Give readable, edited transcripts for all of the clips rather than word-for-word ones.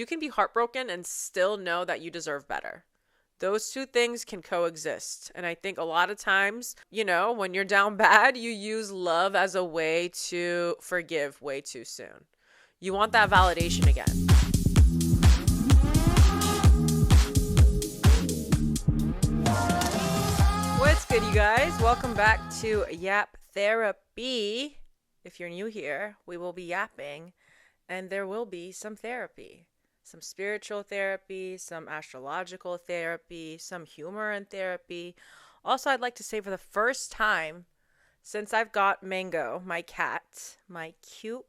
You can be heartbroken and still know that you deserve better. Those two things can coexist. And I think a lot of times, when you're down bad, you use love as a way to forgive way too soon. You want that validation again. What's good, you guys? Welcome back to Yap Therapy. If you're new here, we will be yapping, and there will be some therapy. Some spiritual therapy, some astrological therapy, some humor and therapy. Also, I'd like to say for the first time since I've got Mango, my cat, my cute,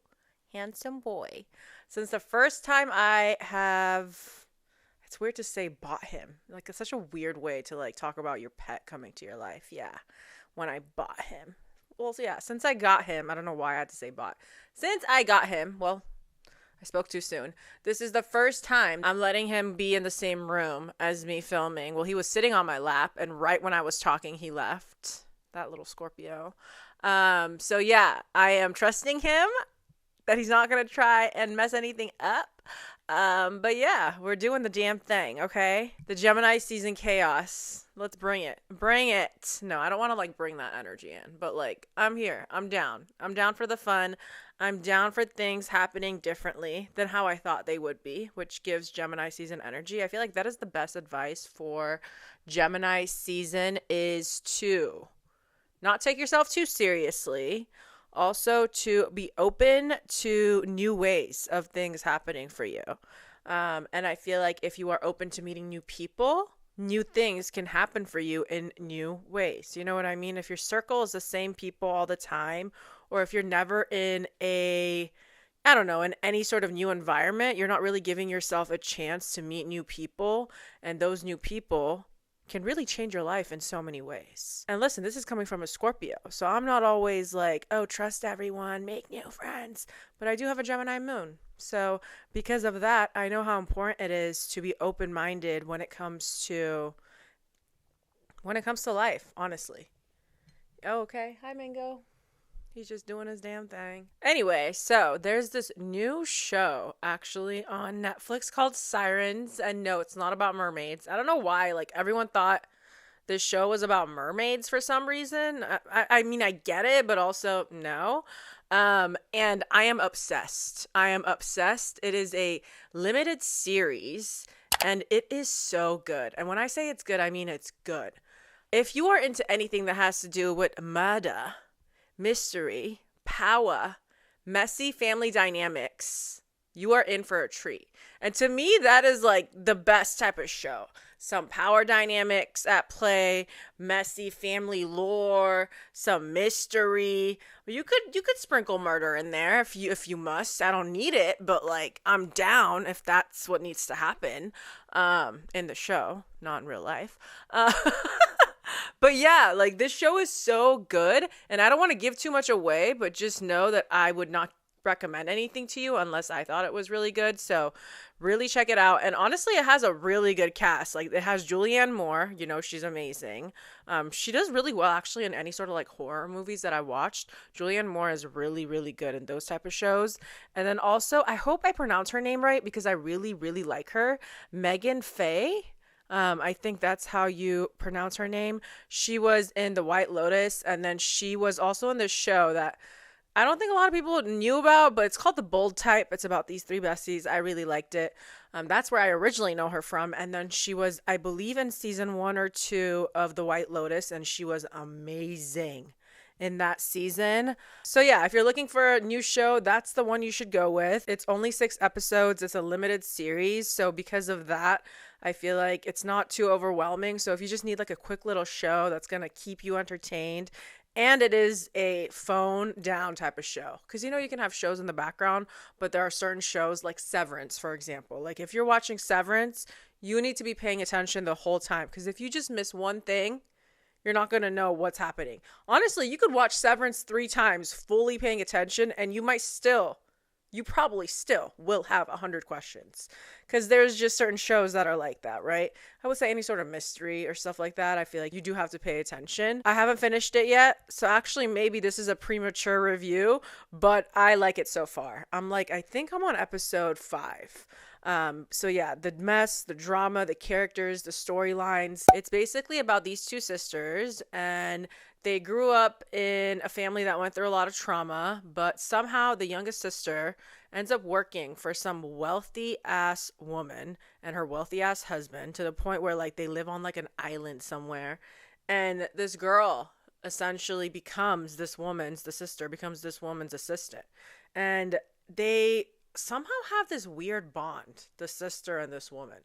handsome boy, since the first time I have, it's weird to say bought him. Like, it's such a weird way to talk about your pet coming to your life. Yeah, when I bought him. Well, yeah, since I got him, I don't know why I had to say bought. Since I got him, well, I spoke too soon. This is the first time I'm letting him be in the same room as me filming. Well, he was sitting on my lap, and right when I was talking, he left. That little Scorpio. So yeah, I am trusting him that he's not going to try and mess anything up. But yeah, we're doing the damn thing, okay? The Gemini season chaos. Let's bring it. Bring it. No, I don't want to bring that energy in, but I'm here. I'm down. I'm down for the fun. I'm down for things happening differently than how I thought they would be, which gives Gemini season energy. I feel like that is the best advice for Gemini season, is to not take yourself too seriously. Also, to be open to new ways of things happening for you. And I feel like if you are open to meeting new people, new things can happen for you in new ways. You know what I mean? If your circle is the same people all the time, or if you're never in in any sort of new environment, you're not really giving yourself a chance to meet new people. And those new people can really change your life in so many ways. And listen, this is coming from a Scorpio, so I'm not always trust everyone, make new friends. But I do have a Gemini moon. So because of that, I know how important it is to be open-minded when it comes to life, honestly. Oh, okay. Hi, Mango. He's just doing his damn thing. Anyway, so there's this new show actually on Netflix called Sirens. And no, it's not about mermaids. I don't know why. Everyone thought this show was about mermaids for some reason. I mean, I get it, but also no. And I am obsessed. It is a limited series, and it is so good. And when I say it's good, I mean it's good. If you are into anything that has to do with murder, mystery, power, messy family dynamics, you are in for a treat. And to me, that is the best type of show. Some power dynamics at play, messy family lore, some mystery. You could sprinkle murder in there if you must. I don't need it, but I'm down if that's what needs to happen in the show, not in real life. But yeah, this show is so good, and I don't want to give too much away, but just know that I would not recommend anything to you unless I thought it was really good. So really check it out. And honestly, it has a really good cast. It has Julianne Moore, she's amazing. She does really well actually in any sort of horror movies that I watched. Julianne Moore is really, really good in those type of shows. And then also, I hope I pronounce her name right because I really, really like her. Megan Faye. I think that's how you pronounce her name. She was in The White Lotus, and then she was also in this show that I don't think a lot of people knew about, but it's called The Bold Type. It's about these three besties. I really liked it. That's where I originally know her from. And then she was, I believe, in season 1 or 2 of The White Lotus, and she was amazing in that season. So yeah, if you're looking for a new show, that's the one you should go with. It's only 6 episodes. It's a limited series. So because of that, I feel like it's not too overwhelming. So if you just need a quick little show that's going to keep you entertained, and it is a phone down type of show. Because, you can have shows in the background, but there are certain shows like Severance, for example. If you're watching Severance, you need to be paying attention the whole time. Because if you just miss one thing, you're not going to know what's happening. Honestly, you could watch Severance 3 times fully paying attention, and you probably still will have 100 questions. Because there's just certain shows that are like that, right? I would say any sort of mystery or stuff like that, I feel like you do have to pay attention. I haven't finished it yet, so actually maybe this is a premature review, but I like it so far. I think I'm on episode 5. So yeah, the mess, the drama, the characters, the storylines. It's basically about these two sisters, and they grew up in a family that went through a lot of trauma, but somehow the youngest sister ends up working for some wealthy ass woman and her wealthy ass husband, to the point where like they live on like an island somewhere. And this girl essentially becomes the sister becomes this woman's assistant. And they somehow have this weird bond, the sister and this woman.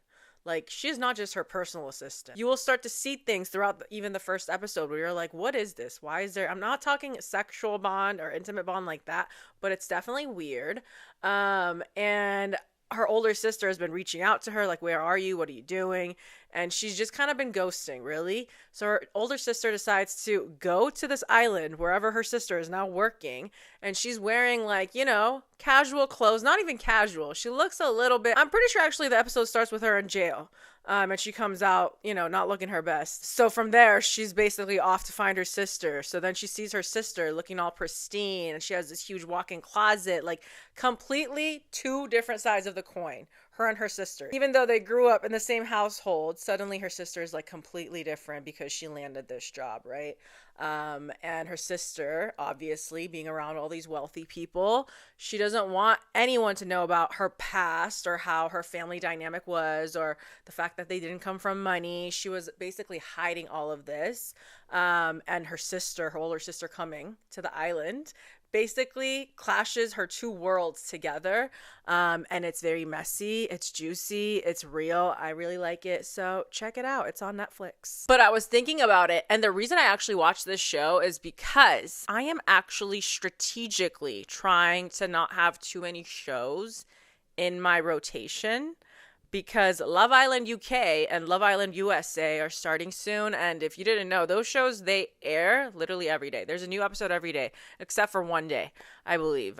Like, she's not just her personal assistant. You will start to see things throughout even the first episode where you're like, what is this? Why is there... I'm not talking sexual bond or intimate bond like that, but it's definitely weird. And her older sister has been reaching out to her, like, where are you? What are you doing? And she's just kind of been ghosting, really. So her older sister decides to go to this island, wherever her sister is now working. And she's wearing, like, you know, casual clothes. Not even casual. She looks a little bit... I'm pretty sure, actually, the episode starts with her in jail. And she comes out, you know, not looking her best. So from there, she's basically off to find her sister. So then she sees her sister looking all pristine, and she has this huge walk-in closet, like completely two different sides of the coin, her and her sister. Even though they grew up in the same household, suddenly her sister is like completely different because she landed this job, right? And her sister, obviously, being around all these wealthy people, she doesn't want anyone to know about her past or how her family dynamic was, or the fact that they didn't come from money. She was basically hiding all of this. And her sister, her older sister, coming to the island basically clashes her two worlds together. And it's very messy. It's juicy. It's real. I really like it. So check it out. It's on Netflix. But I was thinking about it, and the reason I actually watched this show is because I am actually strategically trying to not have too many shows in my rotation, because Love Island UK and Love Island USA are starting soon. And if you didn't know, those shows, they air literally every day. There's a new episode every day, except for one day, I believe.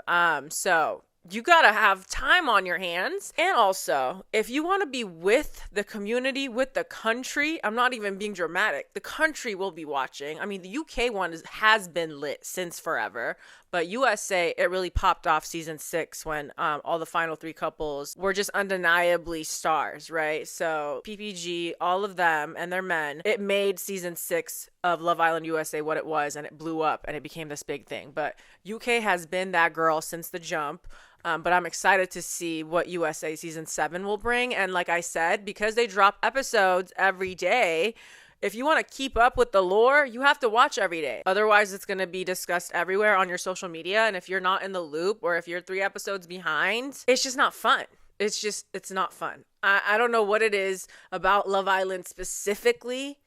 So you gotta have time on your hands. And also, if you want to be with the community, with the country, I'm not even being dramatic, the country will be watching. I mean, the UK one has been lit since forever, but USA, it really popped off season 6 when all the final 3 couples were just undeniably stars, right? So PPG, all of them and their men, it made season 6 of Love Island USA what it was, and it blew up and it became this big thing. But UK has been that girl since the jump. But I'm excited to see what USA season 7 will bring. And like I said, because they drop episodes every day, if you want to keep up with the lore, you have to watch every day. Otherwise, it's going to be discussed everywhere on your social media. And if you're not in the loop, or if you're 3 episodes behind, it's just not fun. It's not fun. I don't know what it is about Love Island specifically.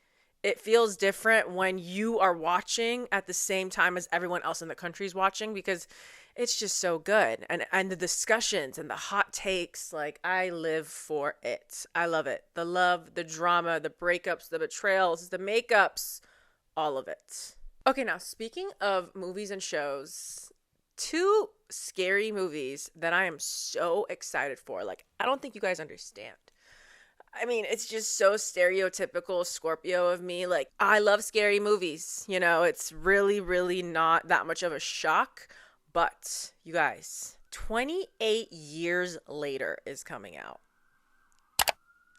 It feels different when you are watching at the same time as everyone else in the country is watching, because it's just so good. And the discussions and the hot takes, like, I live for it. I love it. The love, the drama, the breakups, the betrayals, the makeups, all of it. Okay, now speaking of movies and shows, 2 scary movies that I am so excited for. Like, I don't think you guys understand. I mean, it's just so stereotypical Scorpio of me. Like, I love scary movies. You know, it's really, really not that much of a shock. But, you guys, 28 years later is coming out.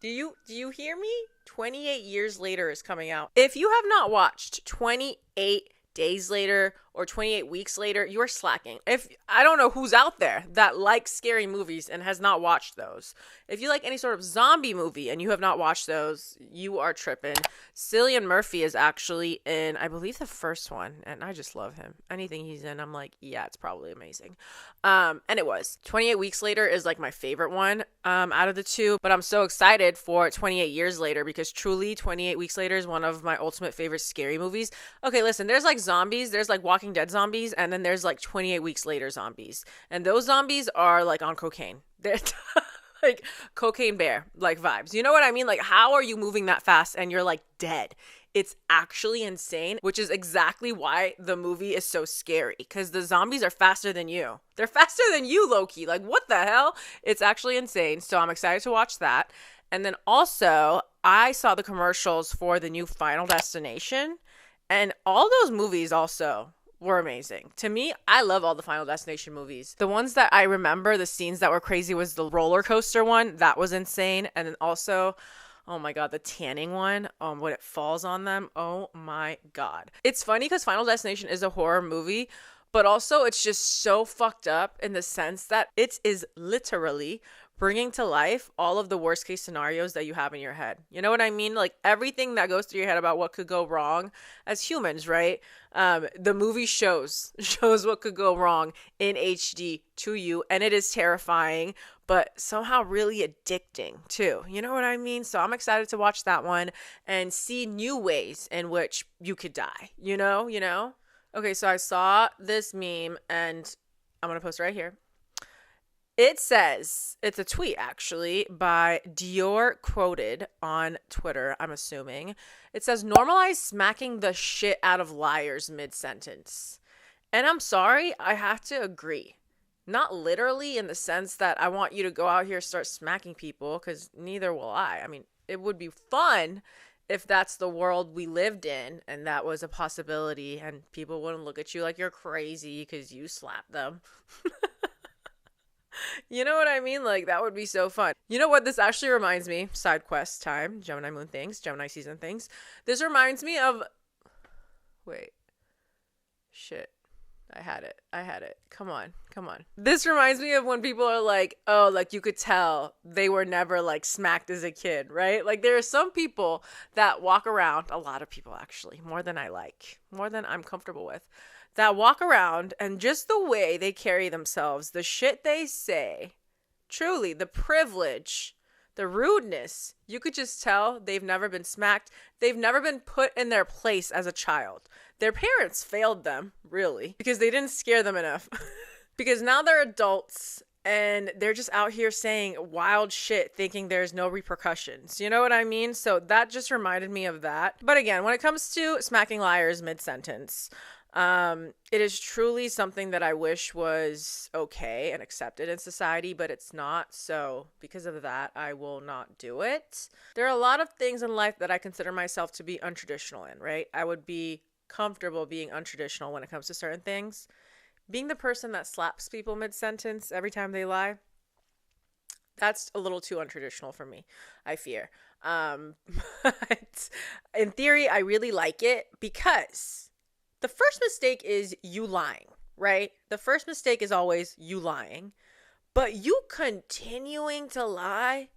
Do you hear me? 28 years later is coming out. If you have not watched 28 days later or 28 weeks later, you're slacking. If I don't know who's out there that likes scary movies and has not watched those. If you like any sort of zombie movie and you have not watched those, you are tripping. Cillian Murphy is actually in, I believe, the first one, and I just love him. Anything he's in, I'm like, yeah, it's probably amazing. And it was. 28 Weeks Later is like my favorite one out of the 2, but I'm so excited for 28 Years Later, because truly 28 Weeks Later is one of my ultimate favorite scary movies. Okay, listen, there's like zombies, there's like Walking Dead zombies, and then there's like 28 Weeks Later zombies, and those zombies are like on cocaine. They're like cocaine bear like vibes, you know what I mean? Like, how are you moving that fast and you're like dead? It's actually insane, which is exactly why the movie is so scary, because the zombies are faster than you. They're faster than you, low-key. Like, what the hell? It's actually insane. So I'm excited to watch that. And then also, I saw the commercials for the new Final Destination, and all those movies also were amazing. To me, I love all the Final Destination movies. The ones that I remember, the scenes that were crazy was the roller coaster one. That was insane. And then also, oh my God, the tanning one, when it falls on them. Oh my God. It's funny because Final Destination is a horror movie, but also it's just so fucked up in the sense that it is literally bringing to life all of the worst case scenarios that you have in your head. You know what I mean? Like everything that goes through your head about what could go wrong as humans, right? The movie shows what could go wrong in HD to you, and it is terrifying, but somehow really addicting too. You know what I mean? So I'm excited to watch that one and see new ways in which you could die, you know? Okay, so I saw this meme and I'm going to post it right here. It says, it's a tweet actually by Dior quoted on Twitter, I'm assuming. It says, normalize smacking the shit out of liars mid-sentence. And I'm sorry, I have to agree. Not literally in the sense that I want you to go out here and start smacking people, because neither will I. I mean, it would be fun if that's the world we lived in and that was a possibility and people wouldn't look at you like you're crazy because you slapped them. You know what I mean? Like, that would be so fun. You know what this actually reminds me? Side quest time. Gemini moon things. Gemini season things. This reminds me of... Wait. Shit. I had it. Come on. This reminds me of when people are like, oh, like you could tell they were never like smacked as a kid, right? Like there are some people that walk around, a lot of people actually, more than I'm comfortable with, that walk around and just the way they carry themselves, the shit they say, truly, the privilege, the rudeness, you could just tell they've never been smacked. They've never been put in their place as a child. Their parents failed them, really, because they didn't scare them enough. Because now they're adults and they're just out here saying wild shit thinking there's no repercussions. You know what I mean? So that just reminded me of that. But again, when it comes to smacking liars mid-sentence, it is truly something that I wish was okay and accepted in society, but it's not. So because of that, I will not do it. There are a lot of things in life that I consider myself to be untraditional in, right? I would be comfortable being untraditional when it comes to certain things. Being the person that slaps people mid-sentence every time they lie, that's a little too untraditional for me, I fear. But in theory, I really like it because the first mistake is you lying, right? The first mistake is always you lying. But you continuing to lie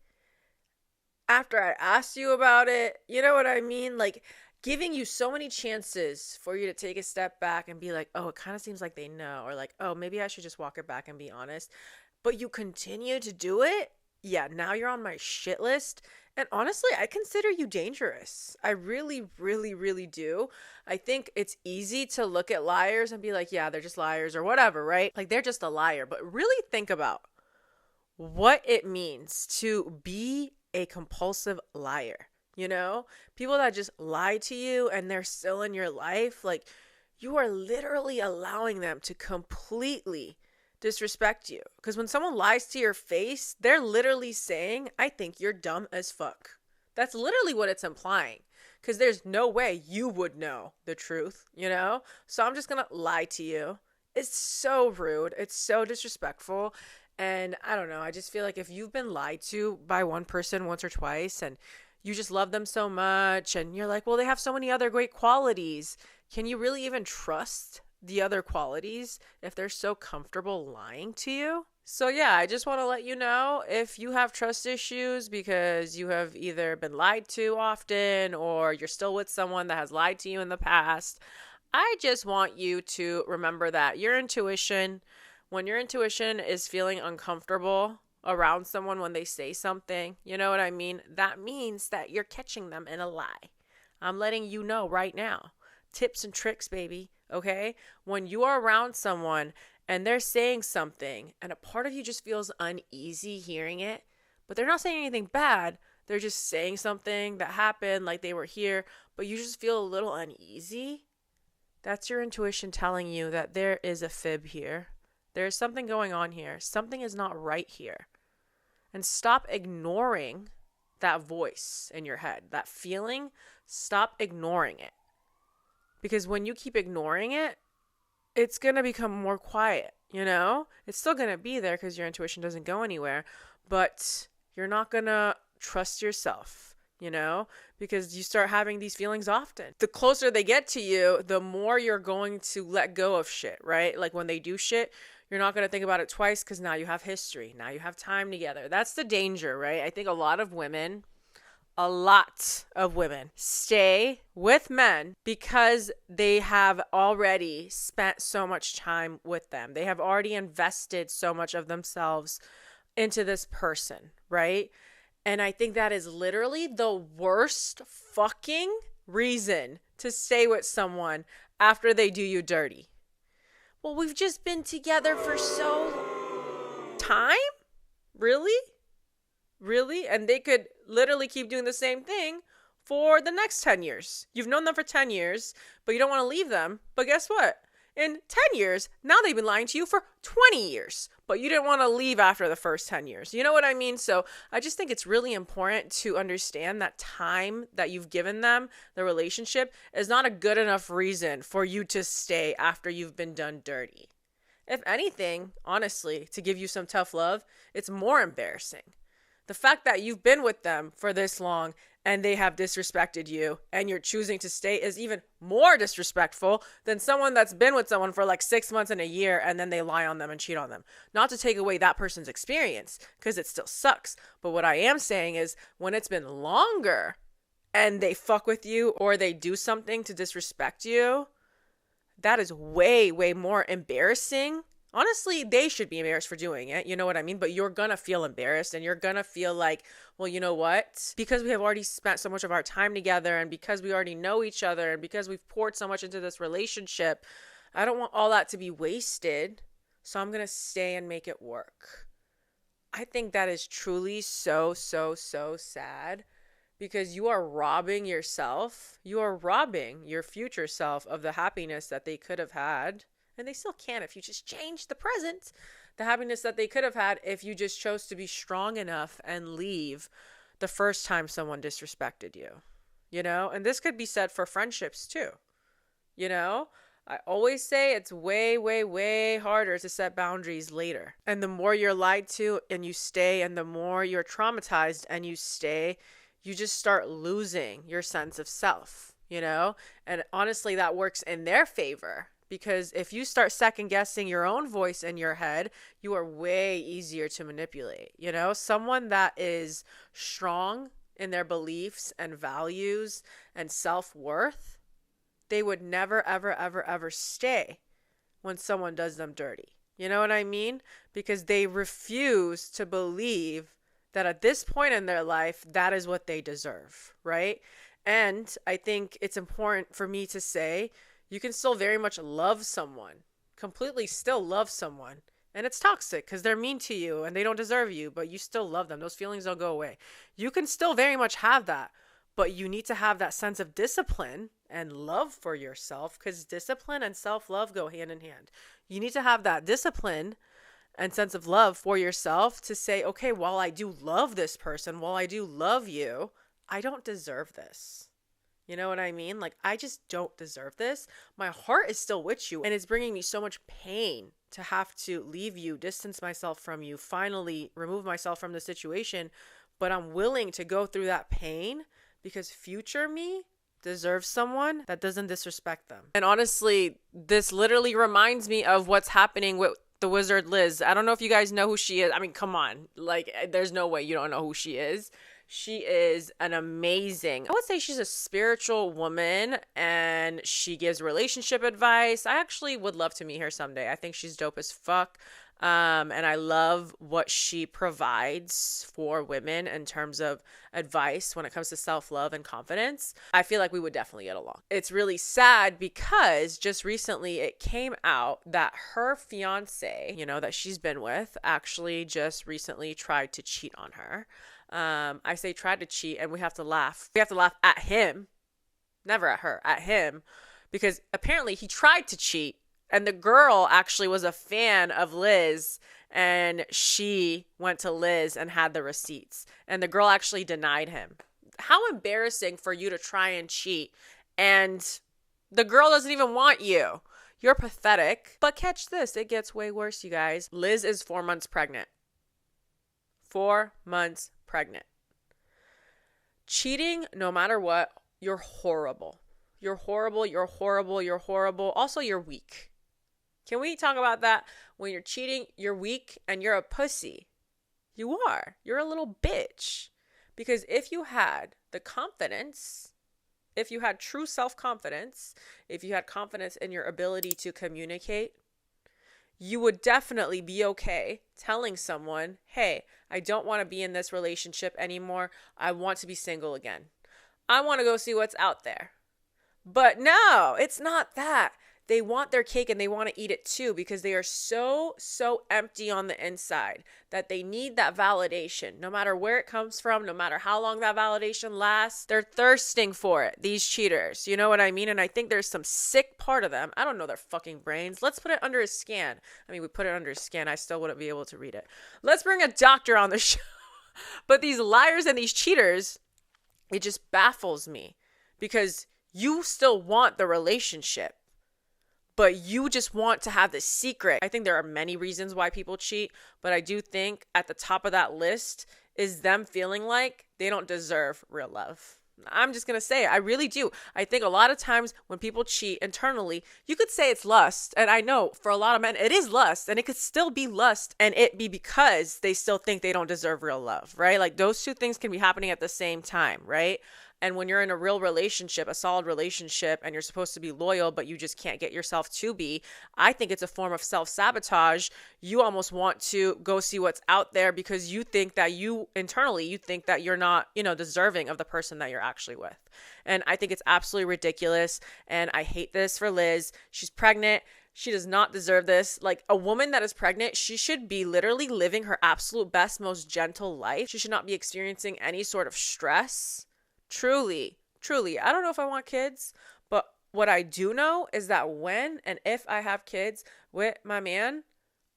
after I asked you about it, you know what I mean? Like, giving you so many chances for you to take a step back and be like, oh, it kind of seems like they know. Or like, oh, maybe I should just walk it back and be honest. But you continue to do it. Yeah, now you're on my shit list. And honestly, I consider you dangerous. I really, really, really do. I think it's easy to look at liars and be like, yeah, they're just liars or whatever, right? Like they're just a liar. But really think about what it means to be a compulsive liar. You know, people that just lie to you and they're still in your life, like you are literally allowing them to completely disrespect you. Because when someone lies to your face, they're literally saying, I think you're dumb as fuck. That's literally what it's implying. Because there's no way you would know the truth, you know? So I'm just going to lie to you. It's so rude. It's so disrespectful. And I don't know. I just feel like if you've been lied to by one person once or twice and you just love them so much and you're like, well, they have so many other great qualities. Can you really even trust the other qualities if they're so comfortable lying to you? So yeah, I just want to let you know if you have trust issues because you have either been lied to often or you're still with someone that has lied to you in the past, I just want you to remember that your intuition, when your intuition is feeling uncomfortable around someone when they say something, you know what I mean? That means that you're catching them in a lie. I'm letting you know right now. Tips and tricks, baby, okay? When you are around someone and they're saying something and a part of you just feels uneasy hearing it, but they're not saying anything bad. They're just saying something that happened, like they were here, but you just feel a little uneasy. That's your intuition telling you that there is a fib here. There's something going on here. Something is not right here. And stop ignoring that voice in your head, that feeling. Stop ignoring it. Because when you keep ignoring it, it's going to become more quiet, you know? It's still going to be there because your intuition doesn't go anywhere, but you're not going to trust yourself, you know? Because you start having these feelings often. The closer they get to you, the more you're going to let go of shit, right? Like when they do shit, you're not going to think about it twice because now you have history. Now you have time together. That's the danger, right? I think a lot of women stay with men because they have already spent so much time with them. They have already invested so much of themselves into this person, right? And I think that is literally the worst fucking reason to stay with someone after they do you dirty. Well, we've just been together for so time? Really? Really? And they could literally keep doing the same thing for the next 10 years. You've known them for 10 years, but you don't want to leave them. But guess what? In 10 years, now they've been lying to you for 20 years, but you didn't want to leave after the first 10 years. You know what I mean? So I just think it's really important to understand that time that you've given them, the relationship, is not a good enough reason for you to stay after you've been done dirty. If anything, honestly, to give you some tough love, it's more embarrassing. The fact that you've been with them for this long and they have disrespected you and you're choosing to stay is even more disrespectful than someone that's been with someone for like 6 months and a year and then they lie on them and cheat on them. Not to take away that person's experience, because it still sucks. But what I am saying is when it's been longer and they fuck with you or they do something to disrespect you, that is way, way more embarrassing. Honestly, they should be embarrassed for doing it. You know what I mean? But you're going to feel embarrassed and you're going to feel like, well, you know what? Because we have already spent so much of our time together and because we already know each other and because we've poured so much into this relationship, I don't want all that to be wasted. So I'm going to stay and make it work. I think that is truly so, so, so sad because you are robbing yourself. You are robbing your future self of the happiness that they could have had. And they still can if you just change the present. The happiness that they could have had if you just chose to be strong enough and leave the first time someone disrespected you. You know? And this could be said for friendships too. You know? I always say it's way, way, way harder to set boundaries later. And the more you're lied to and you stay, and the more you're traumatized and you stay, you just start losing your sense of self, you know? And honestly, that works in their favor. Because if you start second guessing your own voice in your head, you are way easier to manipulate. You know, someone that is strong in their beliefs and values and self-worth, they would never, ever, ever, ever stay when someone does them dirty. You know what I mean? Because they refuse to believe that at this point in their life, that is what they deserve, right? And I think it's important for me to say, you can still very much love someone, completely still love someone. And it's toxic because they're mean to you and they don't deserve you, but you still love them. Those feelings don't go away. You can still very much have that, but you need to have that sense of discipline and love for yourself because discipline and self-love go hand in hand. You need to have that discipline and sense of love for yourself to say, okay, while I do love this person, while I do love you, I don't deserve this. You know what I mean? Like, I just don't deserve this. My heart is still with you, and it's bringing me so much pain to have to leave you, distance myself from you, finally remove myself from the situation. But I'm willing to go through that pain because future me deserves someone that doesn't disrespect them. And honestly, this literally reminds me of what's happening with the WizardLiz. I don't know if you guys know who she is. I mean, come on. Like, there's no way you don't know who she is. She is an amazing, I would say she's a spiritual woman and she gives relationship advice. I actually would love to meet her someday. I think she's dope as fuck. And I love what she provides for women in terms of advice when it comes to self-love and confidence. I feel like we would definitely get along. It's really sad because just recently it came out that her fiance, you know, that she's been with, actually just recently tried to cheat on her. I say tried to cheat and we have to laugh. We have to laugh at him, never at her, at him, because apparently he tried to cheat and the girl actually was a fan of Liz and she went to Liz and had the receipts and the girl actually denied him. How embarrassing for you to try and cheat and the girl doesn't even want you. You're pathetic. But catch this, it gets way worse, you guys. Liz is 4 months pregnant. 4 months pregnant. Cheating, no matter what, you're horrible. You're horrible, you're horrible, you're horrible. Also, you're weak. Can we talk about that? When you're cheating, you're weak and you're a pussy. You are. You're a little bitch. Because if you had the confidence, if you had true self-confidence, if you had confidence in your ability to communicate, you would definitely be okay telling someone, hey, I don't want to be in this relationship anymore. I want to be single again. I want to go see what's out there. But no, it's not that. They want their cake and they want to eat it too, because they are so empty on the inside that they need that validation. No matter where it comes from, no matter how long that validation lasts, they're thirsting for it, these cheaters. You know what I mean? And I think there's some sick part of them. I don't know their fucking brains. Let's put it under a scan. I mean, we put it under a scan. I still wouldn't be able to read it. Let's bring a doctor on the show. But these liars and these cheaters, it just baffles me, because you still want the relationship, but you just want to have the secret. I think there are many reasons why people cheat, but I do think at the top of that list is them feeling like they don't deserve real love. I'm just going to say it. I really do. I think a lot of times when people cheat internally, you could say it's lust. And I know for a lot of men, it is lust, and it could still be lust and it be because they still think they don't deserve real love, right? Like those two things can be happening at the same time, right? And when you're in a real relationship, a solid relationship, and you're supposed to be loyal, but you just can't get yourself to be, I think it's a form of self-sabotage. You almost want to go see what's out there because you think that you think that you're not, deserving of the person that you're actually with. And I think it's absolutely ridiculous. And I hate this for Liz. She's pregnant. She does not deserve this. Like, a woman that is pregnant, she should be literally living her absolute best, most gentle life. She should not be experiencing any sort of stress. Truly. I don't know if I want kids, but what I do know is that when and if I have kids with my man,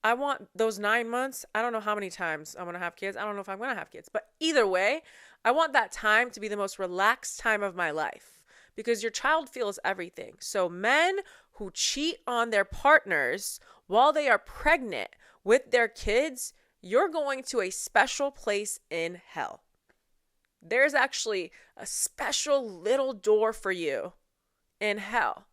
I want those 9 months. I don't know how many times I'm going to have kids. I don't know if I'm going to have kids, but either way, I want that time to be the most relaxed time of my life, because your child feels everything. So men who cheat on their partners while they are pregnant with their kids, you're going to a special place in hell. There's actually a special little door for you in hell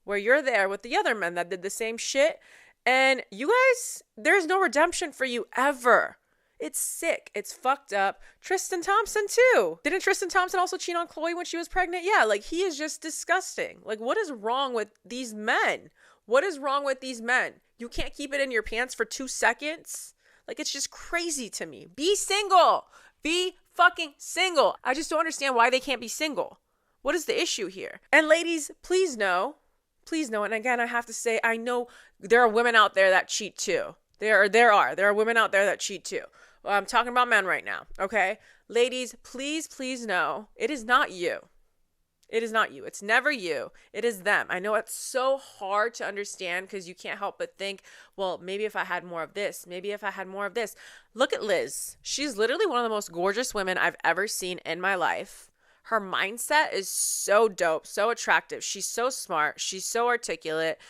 where you're there with the other men that did the same shit. And you guys, there's no redemption for you ever. It's sick. It's fucked up. Tristan Thompson too. Didn't Tristan Thompson also cheat on Chloe when she was pregnant? Yeah, like he is just disgusting. Like, what is wrong with these men? What is wrong with these men? You can't keep it in your pants for 2 seconds? Like, it's just crazy to me. Be single. Be fucking single. I just don't understand why they can't be single. What is the issue here? And ladies, please know, and again, I have to say, I know there are women out there that cheat too. There are women out there that cheat too. Well, I'm talking about men right now, okay? Ladies, please know, it is not you. It is not you. It's never you. It is them. I know it's so hard to understand because you can't help but think, well, maybe if I had more of this, maybe if I had more of this. Look at Liz. She's literally one of the most gorgeous women I've ever seen in my life. Her mindset is so dope, so attractive. She's so smart. She's so articulate.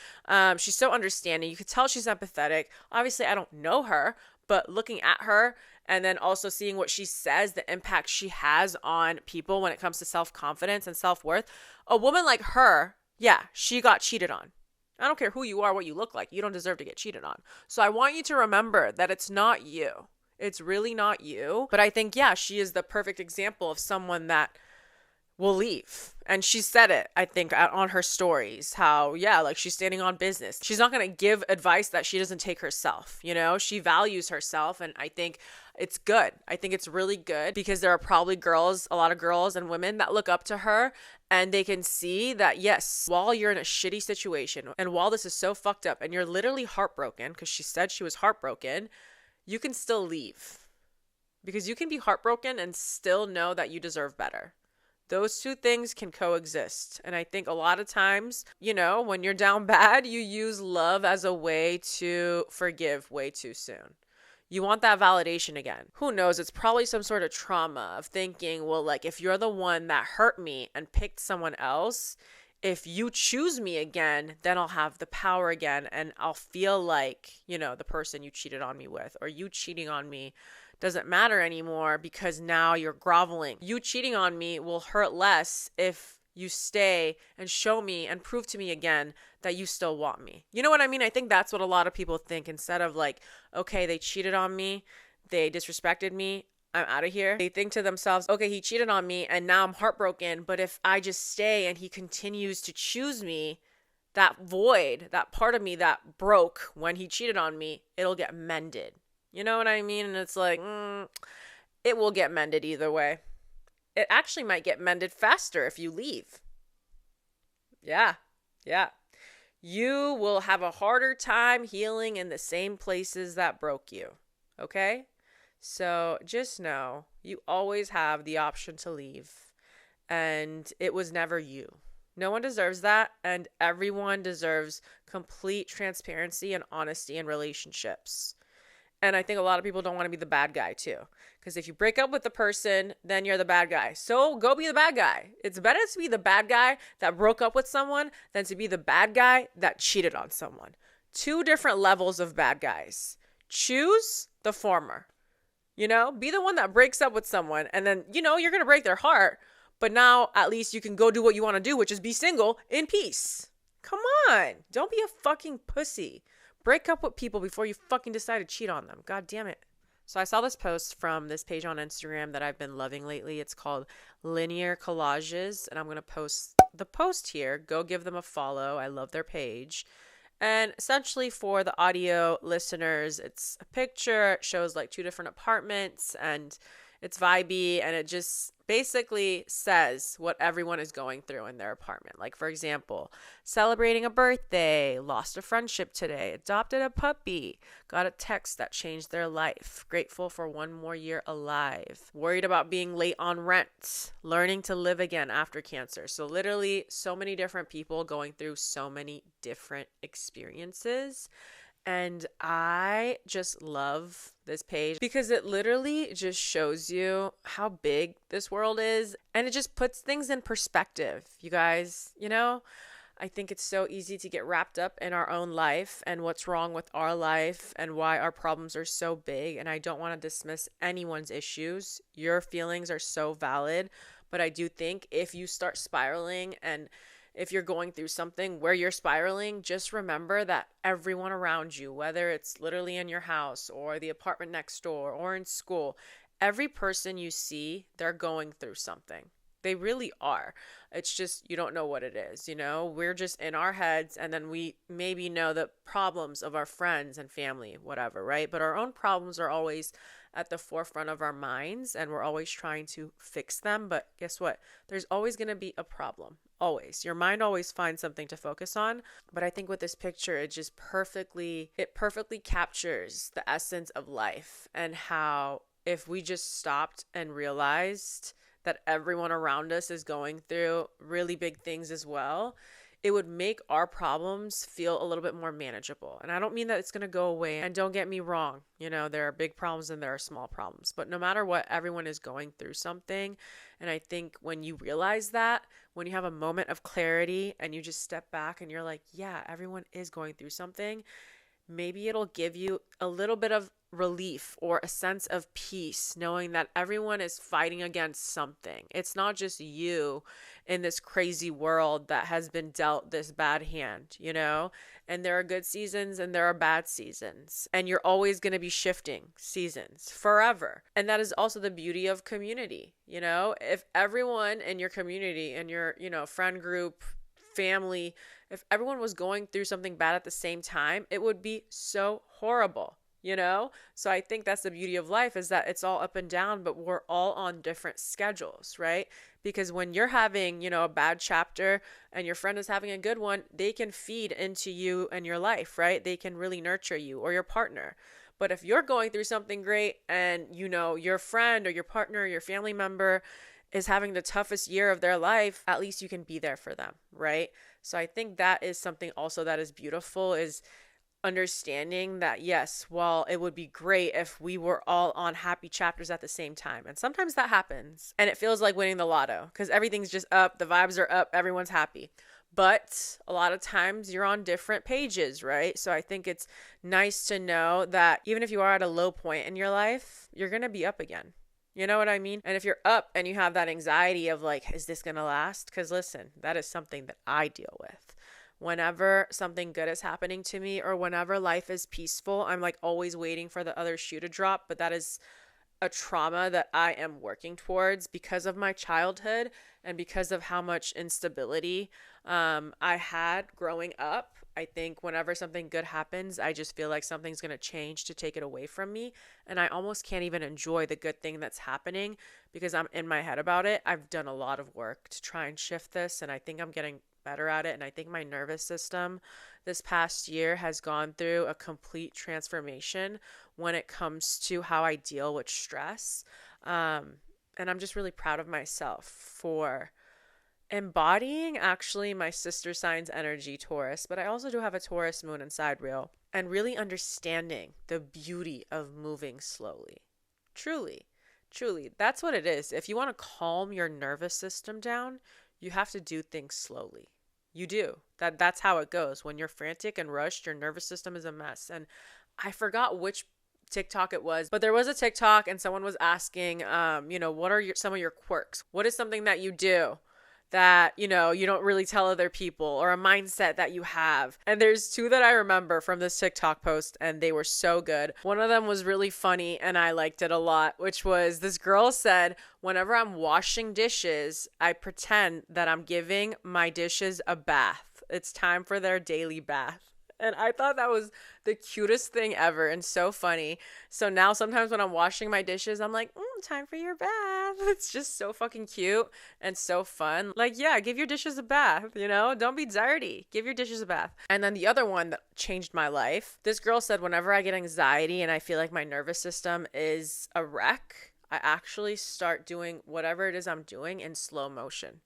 She's so understanding. You could tell she's empathetic. Obviously, I don't know her, but looking at her and then also seeing what she says, the impact she has on people when it comes to self-confidence and self-worth. A woman like her, yeah, she got cheated on. I don't care who you are, what you look like. You don't deserve to get cheated on. So I want you to remember that it's not you. It's really not you. But I think, yeah, she is the perfect example of someone that will leave. And she said it, I think, on her stories, how, yeah, like she's standing on business. She's not going to give advice that she doesn't take herself. She values herself. And I think it's good. I think it's really good because there are probably a lot of girls and women that look up to her, and they can see that, yes, while you're in a shitty situation and while this is so fucked up and you're literally heartbroken, because she said she was heartbroken, you can still leave, because you can be heartbroken and still know that you deserve better. Those two things can coexist. And I think a lot of times, when you're down bad, you use love as a way to forgive way too soon. You want that validation again. Who knows? It's probably some sort of trauma of thinking, well, like if you're the one that hurt me and picked someone else, if you choose me again, then I'll have the power again, and I'll feel like, the person you cheated on me with, or you cheating on me doesn't matter anymore because now you're groveling. You cheating on me will hurt less if you stay and show me and prove to me again that you still want me. You know what I mean? I think that's what a lot of people think. Instead of like, okay, they cheated on me, they disrespected me, I'm out of here. They think to themselves, okay, he cheated on me and now I'm heartbroken, but if I just stay and he continues to choose me, that void, that part of me that broke when he cheated on me, it'll get mended. You know what I mean? And it's like, it will get mended either way. It actually might get mended faster if you leave. Yeah. You will have a harder time healing in the same places that broke you. Okay? So just know you always have the option to leave. And it was never you. No one deserves that. And everyone deserves complete transparency and honesty in relationships. And I think a lot of people don't want to be the bad guy too. Because if you break up with the person, then you're the bad guy. So go be the bad guy. It's better to be the bad guy that broke up with someone than to be the bad guy that cheated on someone. Two different levels of bad guys. Choose the former. Be the one that breaks up with someone and then, you're going to break their heart. But now at least you can go do what you want to do, which is be single in peace. Come on. Don't be a fucking pussy. Break up with people before you fucking decide to cheat on them. God damn it. So I saw this post from this page on Instagram that I've been loving lately. It's called Linear Collages, and I'm going to post the post here. Go give them a follow. I love their page. And essentially for the audio listeners, it's a picture. It shows like two different apartments and it's vibey, and it just basically says what everyone is going through in their apartment. Like, for example, celebrating a birthday, lost a friendship today, adopted a puppy, got a text that changed their life, grateful for one more year alive, worried about being late on rent, learning to live again after cancer. So literally so many different people going through so many different experiences. And I just love this page because it literally just shows you how big this world is, and it just puts things in perspective. You guys, I think it's so easy to get wrapped up in our own life and what's wrong with our life and why our problems are so big. And I don't want to dismiss anyone's issues. Your feelings are so valid, but I do think if you start spiraling and if you're going through something where you're spiraling, just remember that everyone around you, whether it's literally in your house or the apartment next door or in school, every person you see, they're going through something. They really are. It's just you don't know what it is, We're just in our heads, and then we maybe know the problems of our friends and family, whatever, right? But our own problems are always at the forefront of our minds, and we're always trying to fix them. But guess what? There's always going to be a problem. Always. Your mind always finds something to focus on. But I think with this picture, it perfectly captures the essence of life, and how if we just stopped and realized that everyone around us is going through really big things as well, it would make our problems feel a little bit more manageable. And I don't mean that it's going to go away. And don't get me wrong, there are big problems and there are small problems. But no matter what, everyone is going through something. And I think when you realize that, when you have a moment of clarity and you just step back and you're like, yeah, everyone is going through something, maybe it'll give you a little bit of relief or a sense of peace, knowing that everyone is fighting against something. It's not just you in this crazy world that has been dealt this bad hand, and there are good seasons and there are bad seasons, and you're always going to be shifting seasons forever. And that is also the beauty of community. If everyone in your community and your, friend group, family, if everyone was going through something bad at the same time, it would be so horrible. So I think that's the beauty of life, is that it's all up and down, but we're all on different schedules, right? Because when you're having, a bad chapter and your friend is having a good one, they can feed into you and your life, right? They can really nurture you, or your partner. But if you're going through something great and, your friend or your partner or your family member is having the toughest year of their life, at least you can be there for them, right? So I think that is something also that is beautiful, is understanding that, yes, while it would be great if we were all on happy chapters at the same time. And sometimes that happens and it feels like winning the lotto because everything's just up, the vibes are up, everyone's happy. But a lot of times you're on different pages, right? So I think it's nice to know that even if you are at a low point in your life, you're going to be up again. You know what I mean? And if you're up and you have that anxiety of like, is this going to last? Because listen, that is something that I deal with. Whenever something good is happening to me or whenever life is peaceful, I'm like always waiting for the other shoe to drop. But that is a trauma that I am working towards because of my childhood and because of how much instability I had growing up. I think whenever something good happens, I just feel like something's going to change to take it away from me. And I almost can't even enjoy the good thing that's happening because I'm in my head about it. I've done a lot of work to try and shift this, and I think I'm getting better at it. And I think my nervous system this past year has gone through a complete transformation when it comes to how I deal with stress. And I'm just really proud of myself for embodying actually my sister sign's energy, Taurus, but I also do have a Taurus moon and sidereal, and really understanding the beauty of moving slowly. Truly, truly, that's what it is. If you want to calm your nervous system down, you have to do things slowly. You do. That's how it goes. When you're frantic and rushed, your nervous system is a mess. And I forgot which TikTok it was, but there was a TikTok and someone was asking, what are some of your quirks? What is something that you do that, you don't really tell other people, or a mindset that you have? And there's two that I remember from this TikTok post, and they were so good. One of them was really funny and I liked it a lot, which was this girl said, whenever I'm washing dishes, I pretend that I'm giving my dishes a bath. It's time for their daily bath. And I thought that was the cutest thing ever and so funny. So now sometimes when I'm washing my dishes, I'm like, time for your bath. It's just so fucking cute and so fun. Like, yeah, give your dishes a bath, Don't be dirty. Give your dishes a bath. And then the other one that changed my life, this girl said, whenever I get anxiety and I feel like my nervous system is a wreck, I actually start doing whatever it is I'm doing in slow motion.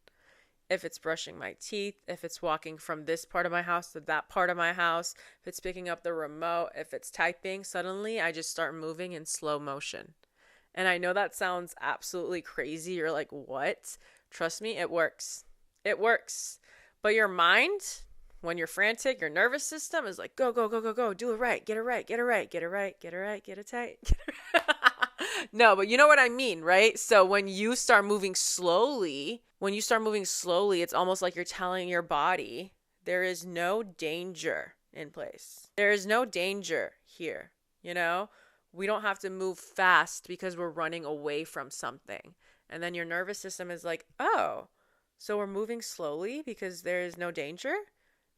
If it's brushing my teeth, if it's walking from this part of my house to that part of my house, if it's picking up the remote, if it's typing, suddenly I just start moving in slow motion. And I know that sounds absolutely crazy. You're like, what? Trust me, it works. It works. But your mind, when you're frantic, your nervous system is like, go, go, go, go, go. Do it right. Get it right. Get it right. Get it right. Get it right. Get it tight. No, but you know what I mean, right? So when you start moving slowly, it's almost like you're telling your body there is no danger in place. There is no danger here, We don't have to move fast because we're running away from something. And then your nervous system is like, oh, so we're moving slowly because there is no danger?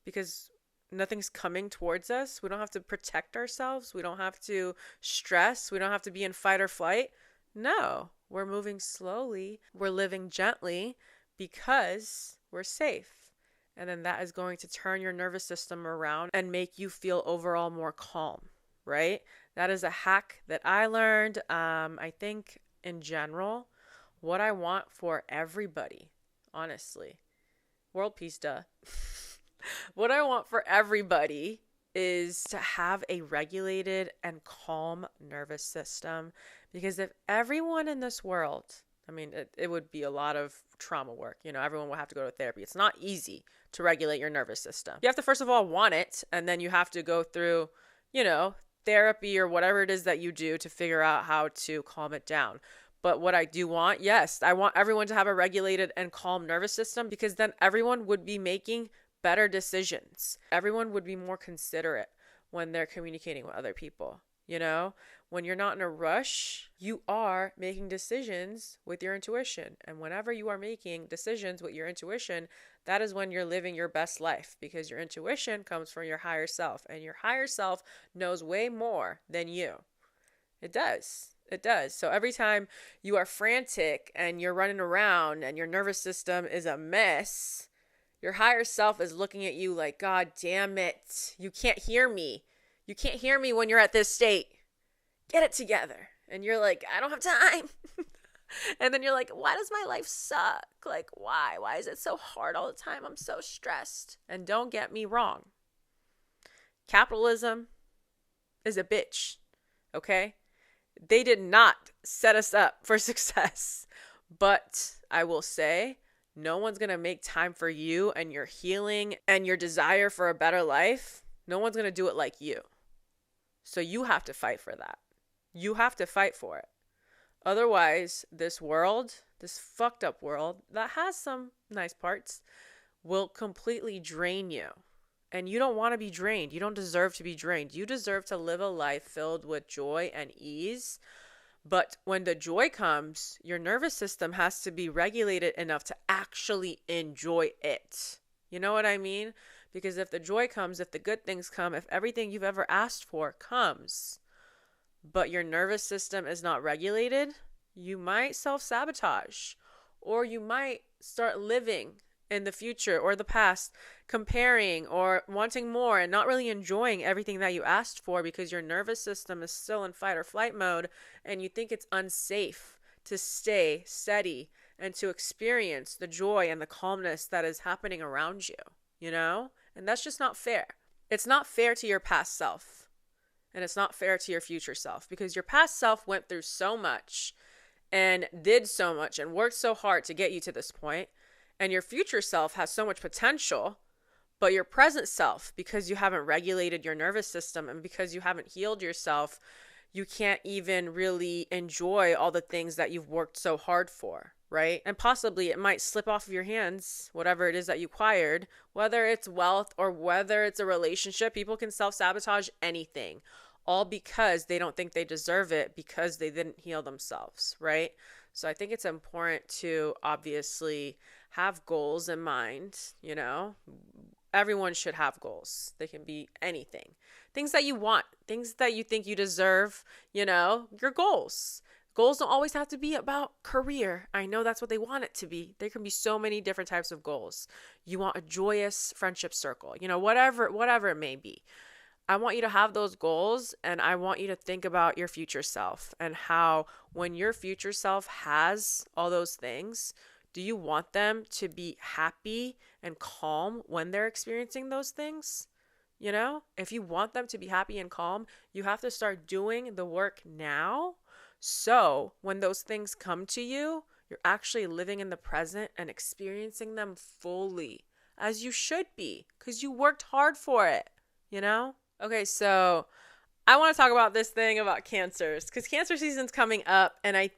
Because nothing's coming towards us. We don't have to protect ourselves. We don't have to stress. We don't have to be in fight or flight. No, we're moving slowly. We're living gently because we're safe. And then that is going to turn your nervous system around and make you feel overall more calm, right? That is a hack that I learned. I think in general, what I want for everybody, honestly, world peace, duh. What I want for everybody is to have a regulated and calm nervous system. Because if everyone in this world, it would be a lot of trauma work. Everyone will have to go to therapy. It's not easy to regulate your nervous system. You have to, first of all, want it. And then you have to go through, therapy or whatever it is that you do to figure out how to calm it down. But what I do want, yes, I want everyone to have a regulated and calm nervous system, because then everyone would be making better decisions. Everyone would be more considerate when they're communicating with other people. When you're not in a rush, you are making decisions with your intuition. And whenever you are making decisions with your intuition, that is when you're living your best life, because your intuition comes from your higher self, and your higher self knows way more than you. It does. It does. So every time you are frantic and you're running around and your nervous system is a mess, your higher self is looking at you like, God damn it, you can't hear me. You can't hear me when you're at this state. Get it together. And you're like, I don't have time. And then you're like, why does my life suck? Like, why? Why is it so hard all the time? I'm so stressed. And don't get me wrong. Capitalism is a bitch. Okay? They did not set us up for success. But I will say, no one's going to make time for you and your healing and your desire for a better life. No one's going to do it like you. So you have to fight for that. You have to fight for it. Otherwise, this world, this fucked up world that has some nice parts, will completely drain you. And you don't want to be drained. You don't deserve to be drained. You deserve to live a life filled with joy and ease. But when the joy comes, your nervous system has to be regulated enough to actually enjoy it. You know what I mean? Because if the joy comes, if the good things come, if everything you've ever asked for comes, but your nervous system is not regulated, you might self-sabotage, or you might start living in the future or the past, comparing or wanting more and not really enjoying everything that you asked for because your nervous system is still in fight or flight mode and you think it's unsafe to stay steady and to experience the joy and the calmness that is happening around you, you know? And that's just not fair. It's not fair to your past self, and it's not fair to your future self, because your past self went through so much and did so much and worked so hard to get you to this point. And your future self has so much potential, but your present self, because you haven't regulated your nervous system and because you haven't healed yourself, you can't even really enjoy all the things that you've worked so hard for, right? And possibly it might slip off of your hands, whatever it is that you acquired, whether it's wealth or whether it's a relationship. People can self-sabotage anything, all because they don't think they deserve it because they didn't heal themselves, right? So I think it's important to obviously have goals in mind, you know. Everyone should have goals. They can be anything. Things that you want, things that you think you deserve, you know, your goals. Goals don't always have to be about career. I know that's what they want it to be. There can be so many different types of goals. You want a joyous friendship circle, you know, whatever it may be. I want you to have those goals, and I want you to think about your future self and how when your future self has all those things, do you want them to be happy and calm when they're experiencing those things? You know, if you want them to be happy and calm, you have to start doing the work now. So when those things come to you, you're actually living in the present and experiencing them fully, as you should be, because you worked hard for it, you know? Okay, so I want to talk about this thing about cancers, because cancer season's coming up, and I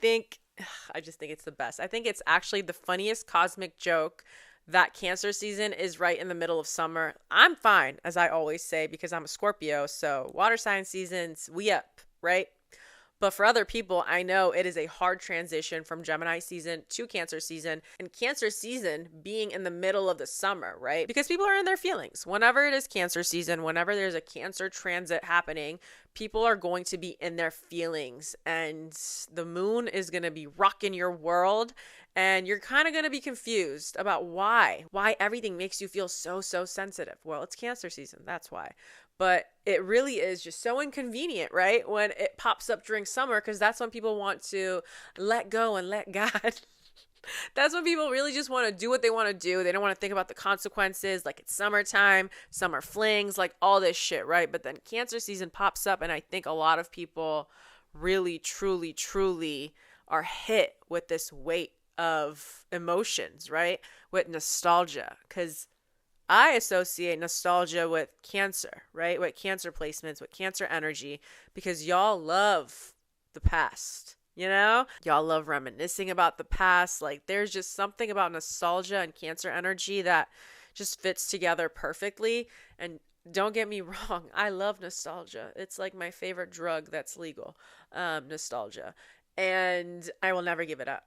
just think it's the best. I think it's actually the funniest cosmic joke that cancer season is right in the middle of summer. I'm fine, as I always say, because I'm a Scorpio, so water sign seasons, we up, right? But for other people, I know it is a hard transition from Gemini season to Cancer season, and Cancer season being in the middle of the summer, right? Because people are in their feelings. Whenever it is Cancer season, whenever there's a Cancer transit happening, people are going to be in their feelings, and the moon is going to be rocking your world, and you're kind of going to be confused about why everything makes you feel so sensitive. Well, it's Cancer season, that's why. But it really is just so inconvenient, right? When it pops up during summer, because that's when people want to let go and let God. That's when people really just want to do what they want to do. They don't want to think about the consequences, like it's summertime, summer flings, like all this shit, right? But then Cancer season pops up, and I think a lot of people really, truly are hit with this weight of emotions, right? With nostalgia, because I associate nostalgia with Cancer, right? With Cancer placements, with Cancer energy, because y'all love the past, you know? Y'all love reminiscing about the past. Like, there's just something about nostalgia and Cancer energy that just fits together perfectly. And don't get me wrong, I love nostalgia. It's like my favorite drug that's legal, nostalgia. And I will never give it up.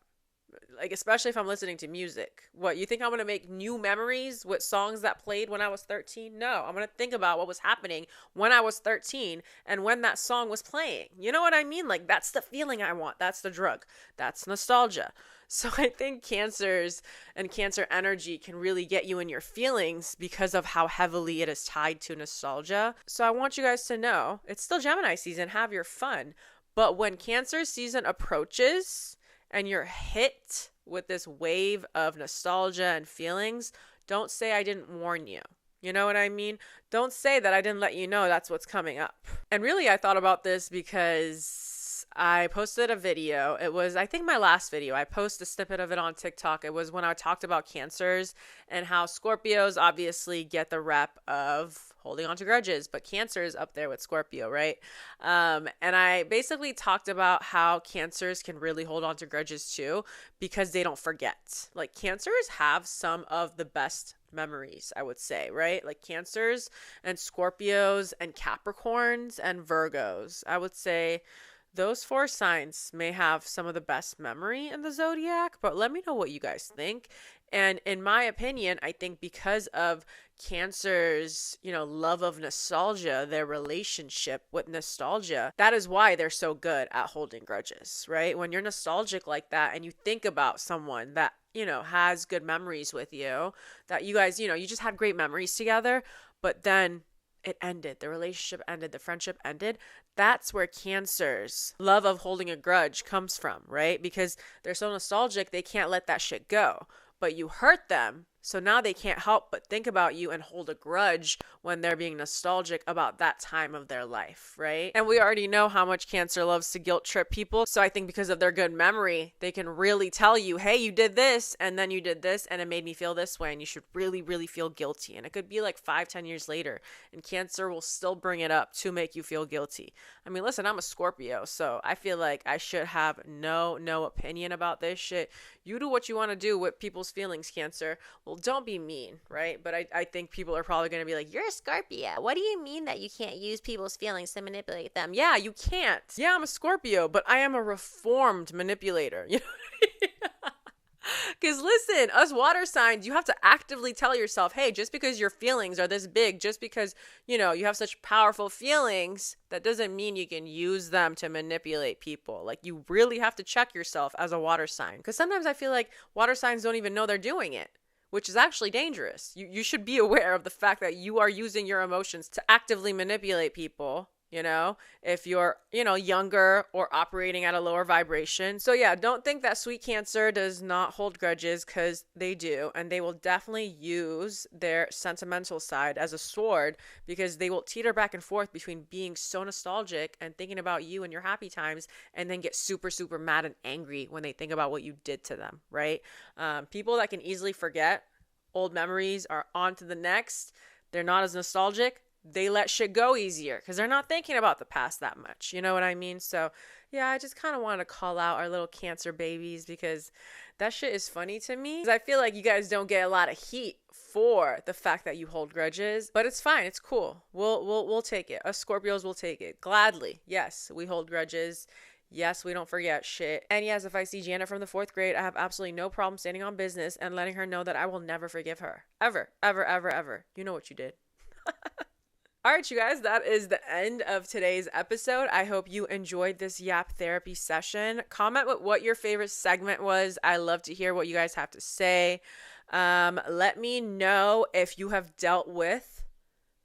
Like, especially if I'm listening to music. What, you think I'm going to make new memories with songs that played when I was 13? No, I'm going to think about what was happening when I was 13 and when that song was playing. You know what I mean? Like, that's the feeling I want. That's the drug. That's nostalgia. So I think Cancers and Cancer energy can really get you in your feelings because of how heavily it is tied to nostalgia. So I want you guys to know, it's still Gemini season. Have your fun. But when Cancer season approaches and you're hit with this wave of nostalgia and feelings, don't say I didn't warn you. You know what I mean? Don't say that I didn't let you know that's what's coming up. And really, I thought about this because I posted a video. It was, I think, my last video. I posted a snippet of it on TikTok. It was when I talked about cancers and how Scorpios obviously get the rep of holding on to grudges, but Cancer is up there with Scorpio, right? And I basically talked about how Cancers can really hold on to grudges too because they don't forget. Like, Cancers have some of the best memories, I would say, right? Like Cancers and Scorpios and Capricorns and Virgos. I would say those 4 signs may have some of the best memory in the zodiac, but let me know what you guys think. And in my opinion, I think because of Cancer's, love of nostalgia, their relationship with nostalgia, that is why they're so good at holding grudges, right? When you're nostalgic like that and you think about someone that, has good memories with you, that you guys, you just had great memories together, but then it ended, the relationship ended, the friendship ended. That's where Cancer's love of holding a grudge comes from, right? Because they're so nostalgic, they can't let that shit go. But you hurt them, so now they can't help but think about you and hold a grudge when they're being nostalgic about that time of their life, right? And we already know how much Cancer loves to guilt trip people. So I think because of their good memory, they can really tell you, hey, you did this, and then you did this, and it made me feel this way, and you should really, really feel guilty. And it could be like 5-10 years later, and Cancer will still bring it up to make you feel guilty. I mean, listen, I'm a Scorpio, so I feel like I should have no opinion about this shit. You do what you want to do with people's feelings, Cancer. Well, don't be mean, right? But I think people are probably going to be like, you're a Scorpio. What do you mean that you can't use people's feelings to manipulate them? Yeah, you can't. Yeah, I'm a Scorpio, but I am a reformed manipulator. You know what I mean? Because listen, us water signs, you have to actively tell yourself, hey, just because your feelings are this big, just because, you have such powerful feelings, that doesn't mean you can use them to manipulate people. Like, you really have to check yourself as a water sign. Because sometimes I feel like water signs don't even know they're doing it, which is actually dangerous. You should be aware of the fact that you are using your emotions to actively manipulate people. If you're, younger or operating at a lower vibration. So yeah, don't think that sweet Cancer does not hold grudges, because they do. And they will definitely use their sentimental side as a sword, because they will teeter back and forth between being so nostalgic and thinking about you and your happy times, and then get super, super mad and angry when they think about what you did to them, right? People that can easily forget old memories are on to the next. They're not as nostalgic. They let shit go easier because they're not thinking about the past that much. You know what I mean? So yeah, I just kind of want to call out our little Cancer babies, because that shit is funny to me. I feel like you guys don't get a lot of heat for the fact that you hold grudges, but it's fine. It's cool. We'll take it. Us Scorpios will take it gladly. Yes, we hold grudges. Yes, we don't forget shit. And yes, if I see Janet from the 4th grade, I have absolutely no problem standing on business and letting her know that I will never forgive her. Ever, ever, ever, ever. You know what you did. All right, you guys, that is the end of today's episode. I hope you enjoyed this Yap therapy session. Comment what your favorite segment was. I love to hear what you guys have to say. Let me know if you have dealt with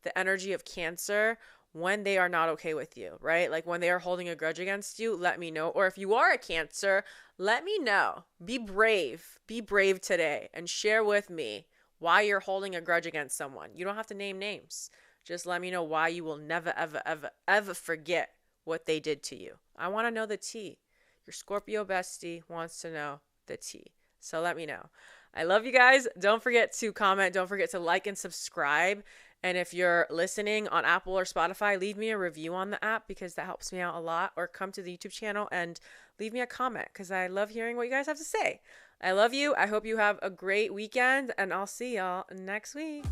the energy of Cancer when they are not okay with you, right? Like when they are holding a grudge against you, let me know. Or if you are a Cancer, let me know. Be brave. Be brave today and share with me why you're holding a grudge against someone. You don't have to name names. Just let me know why you will never, ever, ever, ever forget what they did to you. I want to know the tea. Your Scorpio bestie wants to know the tea. So let me know. I love you guys. Don't forget to comment. Don't forget to like and subscribe. And if you're listening on Apple or Spotify, leave me a review on the app, because that helps me out a lot. Or come to the YouTube channel and leave me a comment, because I love hearing what you guys have to say. I love you. I hope you have a great weekend, and I'll see y'all next week.